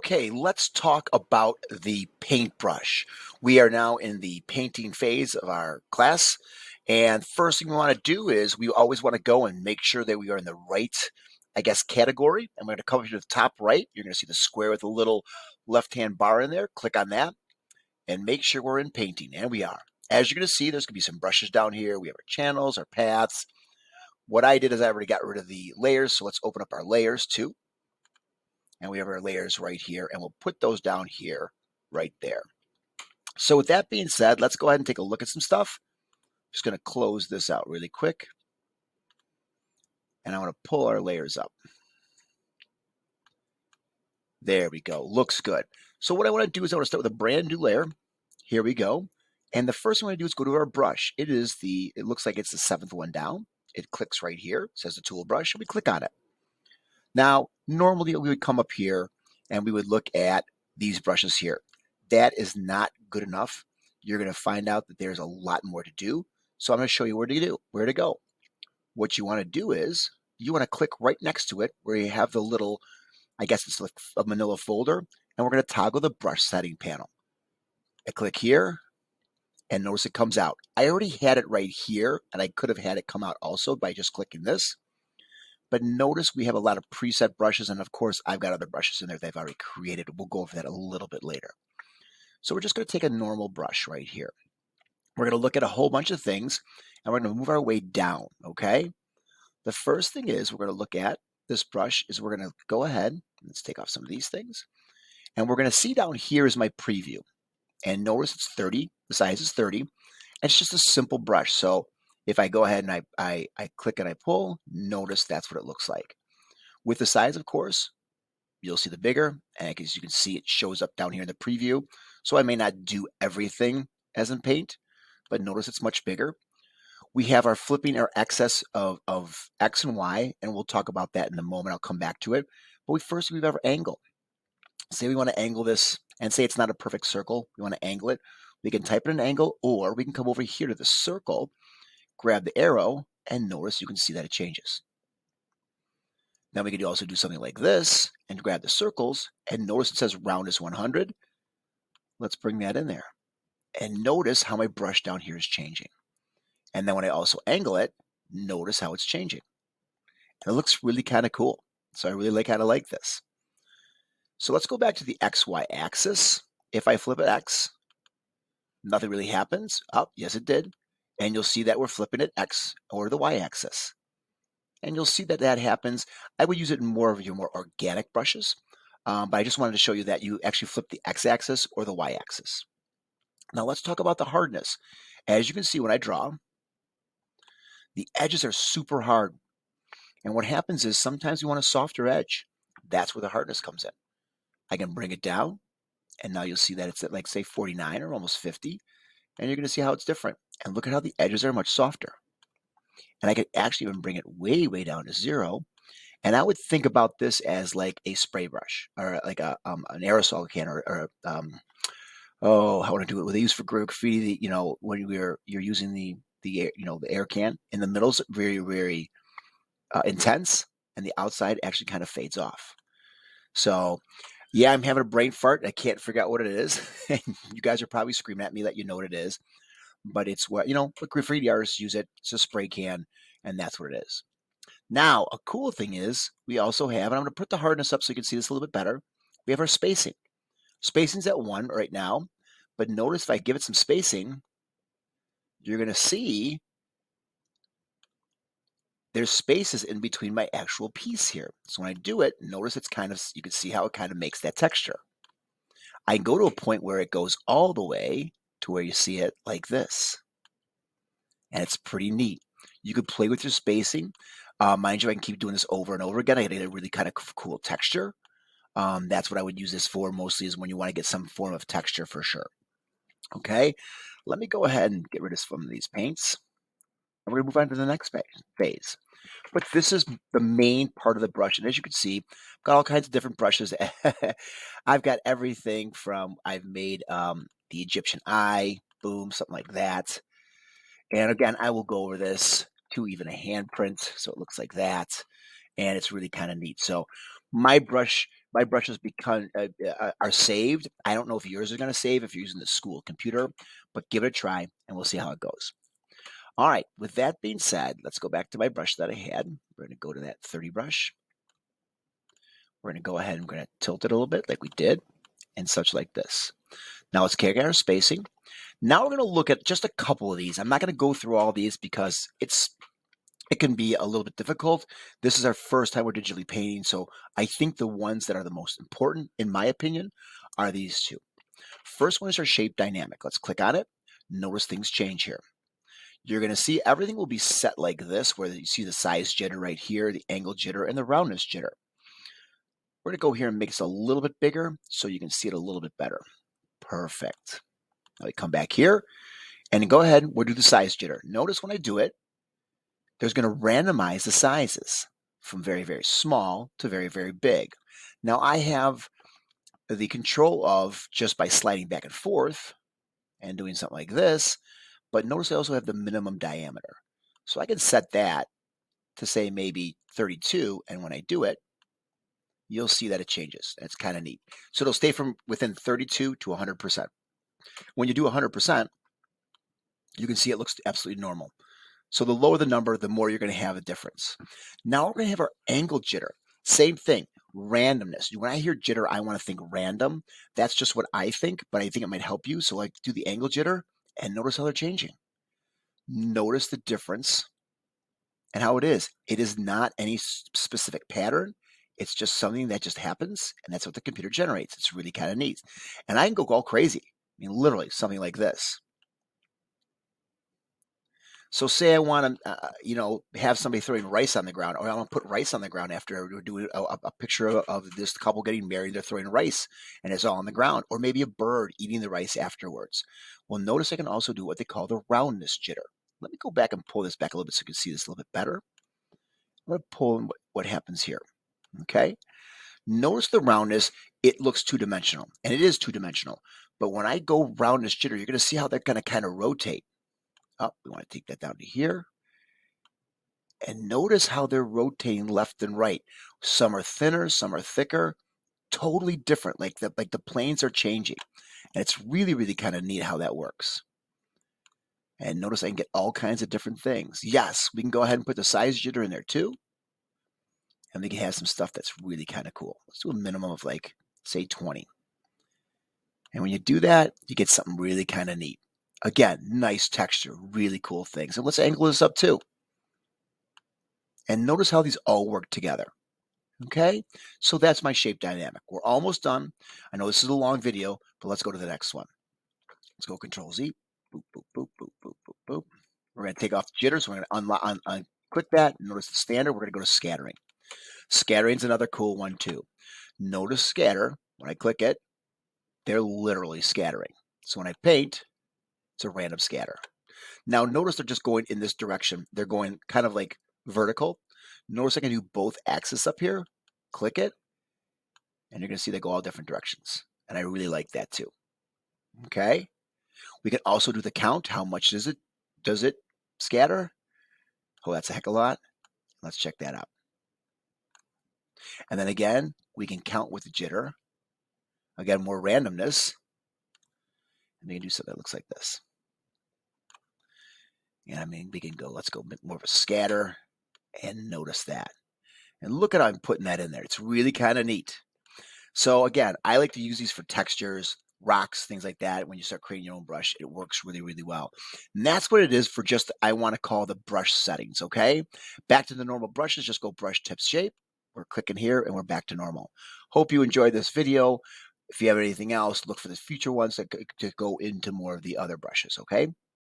Okay, let's talk about the paintbrush. We are now in the painting phase of our class. And first thing we want to do is we always want to go and make sure that we are in the right, category. I'm going to come to the top right. You're going to see the square with a little left-hand bar in there. Click on that and make sure we're in painting. And we are. As you're going to see, there's going to be some brushes down here. We have our channels, our paths. What I did is I already got rid of the layers. So let's open up our layers too. And we have our layers right here, and we'll put those down here, right there. So with that being said, let's go ahead and take a look at some stuff. Just going to close this out really quick. And I want to pull our layers up. There we go. Looks good. So what I want to do is I want to start with a brand new layer. Here we go. And the first thing I want to do is go to our brush. It looks like it's the seventh one down. It clicks right here. It says the tool brush, and we click on it. Now, normally we would come up here and we would look at these brushes here. That is not good enough. You're going to find out that there's a lot more to do. So I'm going to show you where to go. What you want to do is you want to click right next to it where you have the little, I guess it's like a manila folder, and we're going to toggle the brush setting panel. I click here and notice it comes out. I already had it right here, and I could have had it come out also by just clicking this. But notice we have a lot of preset brushes, and of course I've got other brushes in there that I've already created. We'll go over that a little bit later. So we're just going to take a normal brush right here. We're going to look at a whole bunch of things, and we're going to move our way down, okay? The first thing is we're going to look at this brush is we're going to go ahead, let's take off some of these things, and we're going to see down here is my preview. And notice it's 30, the size is 30, and it's just a simple brush. So if I go ahead and I click and I pull, notice that's what it looks like. With the size, of course, you'll see the bigger, and as you can see, it shows up down here in the preview. So I may not do everything as in Paint, but notice it's much bigger. We have our flipping our axis of X and Y, and we'll talk about that in a moment. I'll come back to it. But first we have our angle. Say we want to angle this, and say it's not a perfect circle. We want to angle it. We can type in an angle, or we can come over here to the circle, grab the arrow, and notice you can see that it changes. Now we could also do something like this and grab the circles, and notice it says round is 100. Let's bring that in there. And notice how my brush down here is changing. And then when I also angle it, notice how it's changing. And it looks really kind of cool. So I really kind of like this. So let's go back to the XY axis. If I flip it X, nothing really happens. Oh, yes it did. And you'll see that we're flipping it X or the Y axis. And you'll see that that happens. I would use it in more of your more organic brushes. But I just wanted to show you that you actually flip the X-axis or the Y-axis. Now let's talk about the hardness. As you can see when I draw, the edges are super hard. And what happens is sometimes you want a softer edge. That's where the hardness comes in. I can bring it down, and now you'll see that it's at like say 49 or almost 50. And you're going to see how it's different. And look at how the edges are much softer. And I could actually even bring it way down to 0. And I would think about this as like a spray brush or like an aerosol can or how would I do it? What they use for graffiti, when you're using the air can in the middle's very intense, and the outside actually kind of fades off. So yeah, I'm having a brain fart. I can't figure out what it is. You guys are probably screaming at me that you know what it is, but it's what graffiti artists use it. It's a spray can, and that's what it is. Now, a cool thing is we also have, and I'm going to put the hardness up so you can see this a little bit better. We have our spacing. Spacing's at 1 right now, but notice if I give it some spacing, you're going to see there's spaces in between my actual piece here. So when I do it, notice it's you can see how it kind of makes that texture. I go to a point where it goes all the way to where you see it like this. And it's pretty neat. You could play with your spacing. Mind you, I can keep doing this over and over again. I get a really kind of cool texture. That's what I would use this for mostly, is when you want to get some form of texture for sure. Okay, let me go ahead and get rid of some of these paints. And we're going to move on to the next phase. But this is the main part of the brush. And as you can see, I've got all kinds of different brushes. I've got everything from, I've made the Egyptian eye, boom, something like that. And again, I will go over this to even a handprint. So it looks like that. And it's really kind of neat. So My brushes become are saved. I don't know if yours are going to save if you're using the school computer, but give it a try and we'll see how it goes. All right, with that being said, let's go back to my brush that I had. We're going to go to that 30 brush. We're going to go ahead and we're going to tilt it a little bit like we did and such like this. Now let's check our spacing. Now we're going to look at just a couple of these. I'm not going to go through all these because it can be a little bit difficult. This is our first time we're digitally painting, so I think the ones that are the most important, in my opinion, are these two. First one is our shape dynamic. Let's click on it. Notice things change here. You're going to see everything will be set like this, where you see the size jitter right here, the angle jitter, and the roundness jitter. We're going to go here and make this a little bit bigger so you can see it a little bit better. Perfect. Now we come back here and go ahead, we'll do the size jitter. Notice when I do it, there's going to randomize the sizes from very, very small to very, very big. Now I have the control of just by sliding back and forth and doing something like this, but notice I also have the minimum diameter. So I can set that to say maybe 32, and when I do it, you'll see that it changes. That's kind of neat. So it'll stay from within 32 to 100%. When you do 100%, you can see it looks absolutely normal. So the lower the number, the more you're going to have a difference. Now we're going to have our angle jitter. Same thing, randomness. When I hear jitter, I want to think random. That's just what I think, but I think it might help you. So do the angle jitter and notice how they're changing. Notice the difference and how it is. It is not any specific pattern. It's just something that just happens, and that's what the computer generates. It's really kind of neat. And I can go all crazy. I mean, literally something like this. So say I want to, have somebody throwing rice on the ground, or I want to put rice on the ground after we're doing a picture of this couple getting married. They're throwing rice, and it's all on the ground, or maybe a bird eating the rice afterwards. Well, notice I can also do what they call the roundness jitter. Let me go back and pull this back a little bit so you can see this a little bit better. I'm going to pull in what happens here. Okay. Notice the roundness. It looks two-dimensional, and it is two-dimensional. But when I go roundness jitter, you're going to see how they're going to kind of rotate. Oh, we want to take that down to here. And notice how they're rotating left and right. Some are thinner, some are thicker, totally different. Like the planes are changing. And it's really, really kind of neat how that works. And notice I can get all kinds of different things. Yes, we can go ahead and put the size jitter in there too. And we can have some stuff that's really kind of cool. Let's do a minimum of like, say 20. And when you do that, you get something really kind of neat. Again, nice texture, really cool things. And let's angle this up too. And notice how these all work together. Okay, so that's my shape dynamic. We're almost done. I know this is a long video, but let's go to the next one. Let's go Control Z. Boop, boop, boop, boop, boop, boop, boop. We're going to take off the jitter, so we're going to unclick that. Notice the standard. We're going to go to scattering. Scattering is another cool one too. Notice scatter. When I click it, they're literally scattering. So when I paint, it's a random scatter. Now notice they're just going in this direction. They're going kind of like vertical. Notice I can do both axes up here. Click it, and you're going to see they go all different directions. And I really like that too. Okay. We can also do the count. How much does it scatter? Oh, that's a heck of a lot. Let's check that out. And then again, we can count with the jitter. Again, more randomness. And we can do something that looks like this. And I mean, we can go, let's go a bit more of a scatter and notice that. And look at how I'm putting that in there. It's really kind of neat. So again, I like to use these for textures, rocks, things like that. When you start creating your own brush, it works really, really well. And that's what it is for just, I want to call the brush settings, okay? Back to the normal brushes, just go brush tips shape. We're clicking here and we're back to normal. Hope you enjoyed this video. If you have anything else, look for the future ones to go into more of the other brushes, okay?